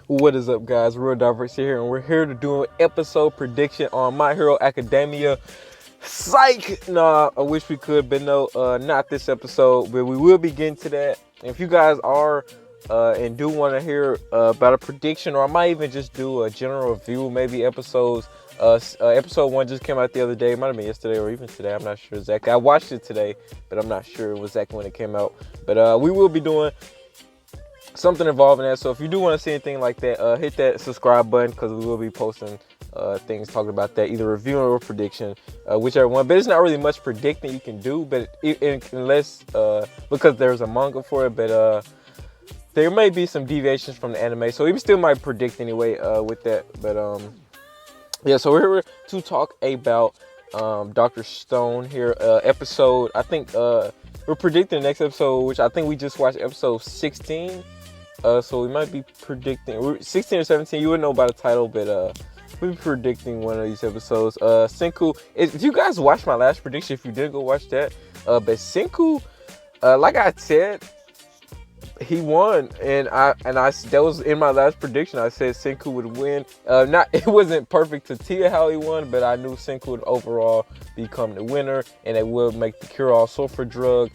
What is up, guys? Real Diverse here, and we're here to do an episode prediction on My Hero Academia. Psych! Nah, I wish we could, but no, not this episode, but we will be getting to that. If you guys are and do want to hear about a prediction, or I might even just do a general review, maybe episodes. Episode 1 just came out the other day. It might have been yesterday or even today. I'm not sure exactly. I watched it today, but I'm not sure exactly when it came out. But we will be doing something involving that. So if you do want to see anything like that, hit that subscribe button, because we will be posting things talking about that, either reviewing or prediction, whichever one. But it's not really much predicting you can do, but unless because there's a manga for it, but there may be some deviations from the anime, so we still might predict anyway with that. But yeah, so we're here to talk about Dr. Stone here. Episode, I think we're predicting the next episode, which I think we just watched episode 16. So we might be predicting 16 or 17. You wouldn't know by the title, but we'll be predicting one of these episodes. Senku, if you guys watched my last prediction, if you did, go watch that. But Senku, like I said, he won, and I that was in my last prediction. I said Senku would win. It wasn't perfect to tell how he won, but I knew Senku would overall become the winner, and it would make the cure-all sulfur drug,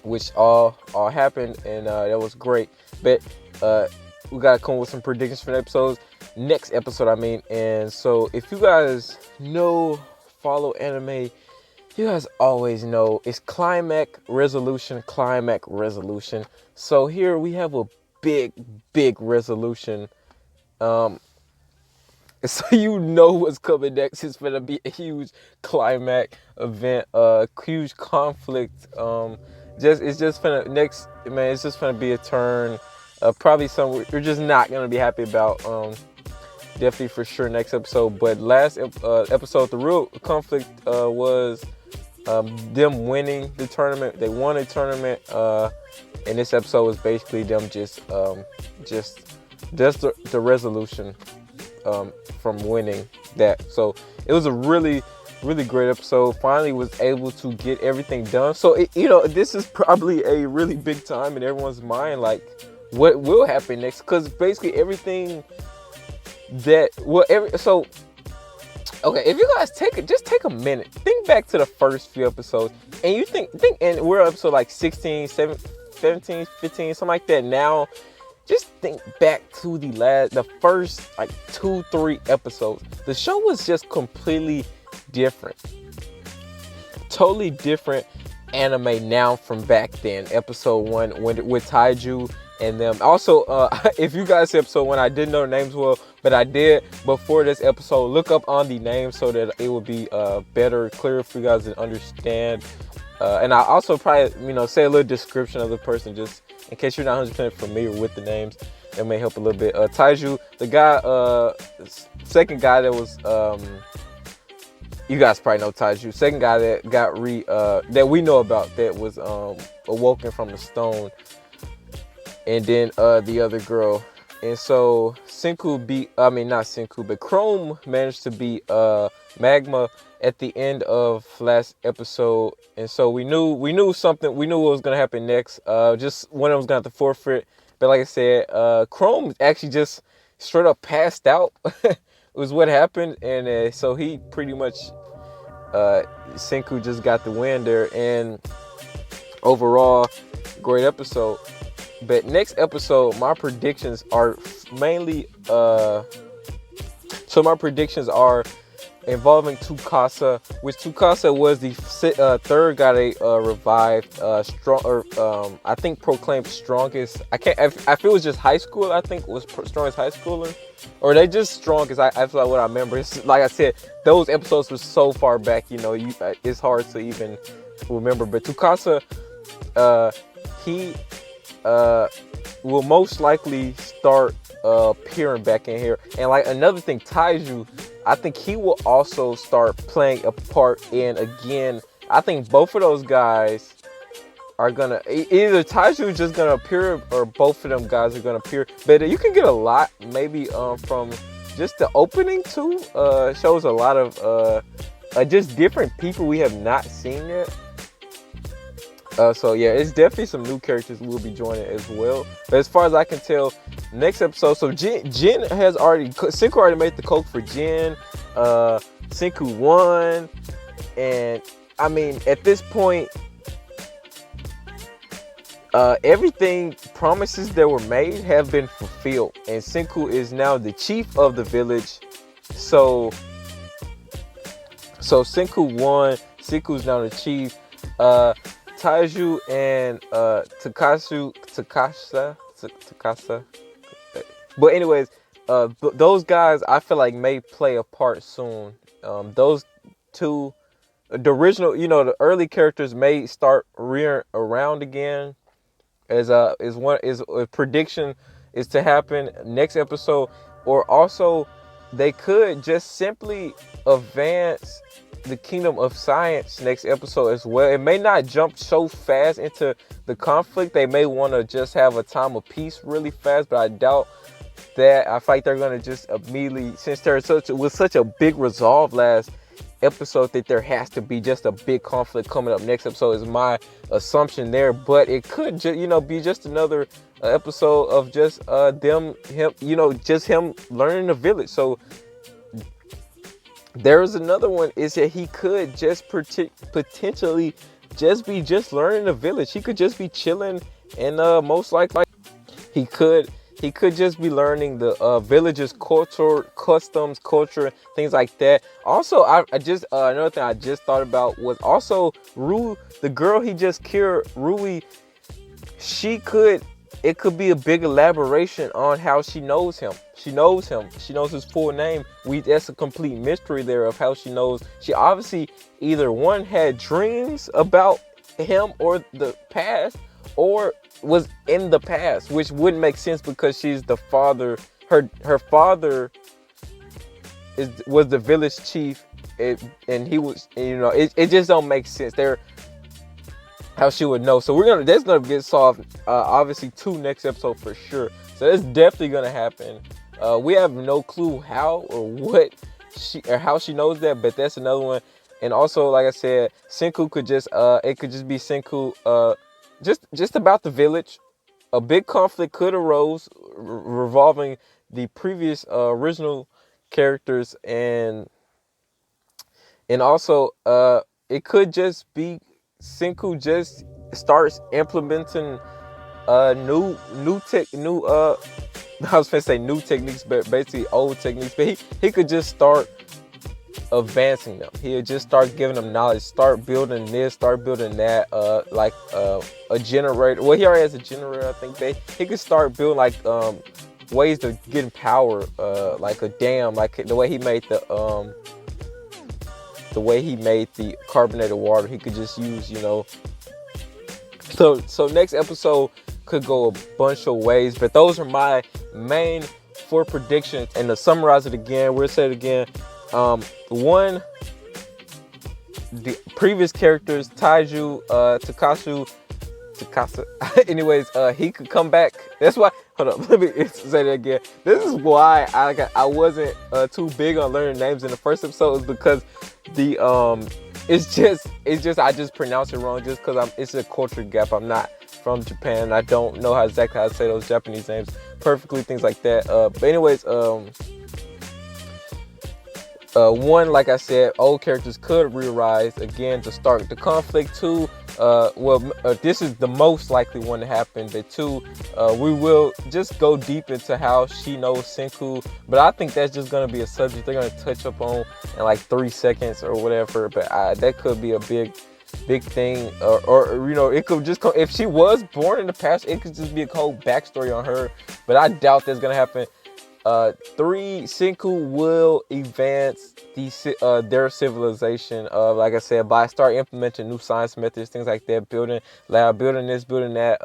which all happened, and that was great. But we gotta come with some predictions for the episodes. Next episode, I mean. And so if you guys follow anime, you guys always know it's climax resolution. So here we have a big resolution. So you know what's coming next. It's gonna be a huge climax event, huge conflict. It's just gonna be a turn. Probably something you're just not gonna be happy about. Definitely for sure next episode. But last episode, the real conflict was them winning the tournament. They won a tournament, and this episode was basically them just the resolution from winning that. So it was a really great episode. Finally was able to get everything done. So this is probably a really big time in everyone's mind, like what will happen next, because basically everything that okay, if you guys take a minute, think back to the first few episodes, and you think, and we're up to like 16, 17, 15, something like that now. Just think back to the first like 2-3 episodes. The show was just completely different. Totally different anime now from back then. Episode 1 with Taiju and them. Also, if you guys see episode 1, I didn't know the names well, but I did before this episode look up on the names so that it would be better, clearer for you guys to understand. And I also probably, say a little description of the person, just in case you're not 100% familiar with the names. That may help a little bit. Taiju, the guy, second guy that was, you guys probably know Taiju. Second guy that got that we know about, that was awoken from the stone. And then the other girl. And so not Senku, but Chrome managed to beat Magma at the end of last episode. And so we knew what was gonna happen next. Just one of them was gonna have to forfeit. But like I said, Chrome actually just straight up passed out. Was what happened. And so he pretty much Senku just got the win there. And overall, great episode. But next episode, my predictions are mainly my predictions are involving Tsukasa, which Tsukasa was the third guy they revived, I think proclaimed strongest. I feel it was just high school. I think was strongest high schooler, or they just strongest. I feel like what I remember. It's, like I said, those episodes were so far back. It's hard to even remember. But Tsukasa, he will most likely start appearing back in here. And like another thing, Taiju, I think he will also start playing a part in, again, I think both of those guys are gonna, either Taiju is just gonna appear, or both of them guys are gonna appear. But you can get a lot maybe from just the opening too. Shows a lot of just different people we have not seen yet. So yeah, it's definitely some new characters will be joining as well. But as far as I can tell, next episode, so Jin has already, Senku already made the coke for Jin. Senku won, and I mean, at this point, everything, promises that were made have been fulfilled, and Senku is now the chief of the village. So Senku won. Senku's now the chief. Taiju and Takasa. But anyways, those guys I feel like may play a part soon. Those two, the original, the early characters may start rearing around again. As a prediction is to happen next episode, or also they could just simply advance the Kingdom of Science next episode as well. It may not jump so fast into the conflict. They may want to just have a time of peace really fast, but I doubt that. I feel like they're gonna just immediately, since there's such a big resolve last episode, that there has to be just a big conflict coming up next episode is my assumption there. But it could just be just another episode of just him learning the village. So there's another one, is that he could just potentially just be learning the village. He could just be chilling, and most likely he could just be learning the village's culture, customs, culture, things like that. Also, I just another thing I just thought about was also Rui, the girl he just cured, Rui. It could be a big elaboration on how she knows him. She knows him. She knows his full name. That's a complete mystery there of how she knows. She obviously either one had dreams about him or the past, or was in the past, which wouldn't make sense because she's the father. Her father was the village chief, and he was, it just don't make sense there how she would know. So that's gonna get solved. Obviously, next episode for sure. So that's definitely gonna happen. We have no clue how or what how she knows that, but that's another one. And also, like I said, Senku could just it could just be Senku just about the village. A big conflict could arose revolving the previous original characters, and also it could just be Senku just starts implementing new I was gonna say new techniques, but basically old techniques. But he could just start advancing them. He'll just start giving them knowledge, start building this, start building that, like a generator. Well, he already has a generator, I think. He could start building like ways of getting power, like a dam, like the way he made the carbonated water. He could just use, So next episode could go a bunch of ways, but those are my main 4 predictions. And to summarize it again, we'll say it again. One, the previous characters, Taiju, Takasa. Anyways, he could come back. That's why. Hold up, let me say that again. This is why I wasn't too big on learning names in the first episode, is because it's just I just pronounce it wrong just because it's a culture gap. I'm not from Japan. I don't know exactly how to say those Japanese names perfectly, things like that. But anyways, one, like I said, old characters could re-arise again to start the conflict. 2, this is the most likely one to happen. But 2, we will just go deep into how she knows Senku. But I think that's just gonna be a subject they're gonna touch up on in like 3 seconds or whatever. But that could be a big thing, or it could just come, if she was born in the past, it could just be a whole backstory on her. But I doubt that's gonna happen. 3, Senku will advance their civilization, like I said, by start implementing new science methods, things like that, building lab, building this, building that,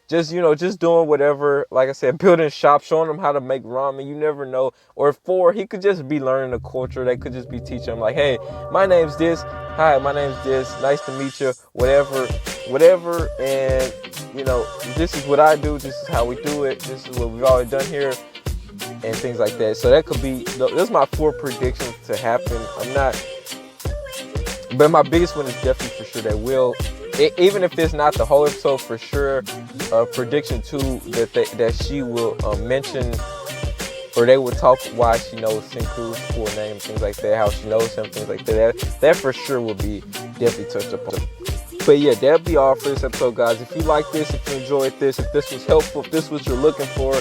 just doing whatever, like I said, building shops, showing them how to make ramen. You never know. Or 4, he could just be learning the culture. They could just be teaching him like, hey, my name's this, hi, my name's this, nice to meet you, whatever, and this is what I do, this is how we do it, this is what we've always done here, and things like that. So that could be, those are my 4 predictions to happen. But my biggest one is definitely for sure that will, even if it's not the whole episode, for sure, prediction 2 that she will mention, or they will talk why she knows Senku's full name, things like that, how she knows him, things like that. That for sure will be definitely touched upon. But yeah, that'll be all for this episode, guys. If you like this, if you enjoyed this, if this was helpful, if this was what you're looking for,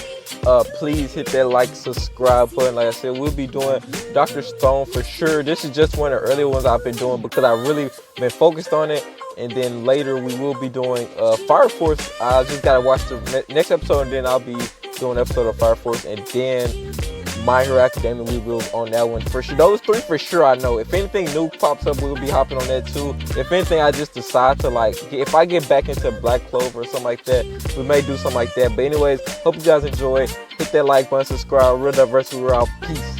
please hit that like, subscribe button. Like I said, we'll be doing Dr. Stone for sure. This is just one of the earlier ones I've been doing because I've really been focused on it. And then later we will be doing Fire Force. I just gotta watch the next episode, and then I'll be doing an episode of Fire Force, and then My Hero Academia, we will on that one for sure. Those 3 for sure I know. If anything new pops up, we'll be hopping on that too. If anything, I just decide to if I get back into Black Clover or something like that, we may do something like that. But anyways, hope you guys enjoyed. Hit that like button, subscribe. Real Diversity, we're out. Peace.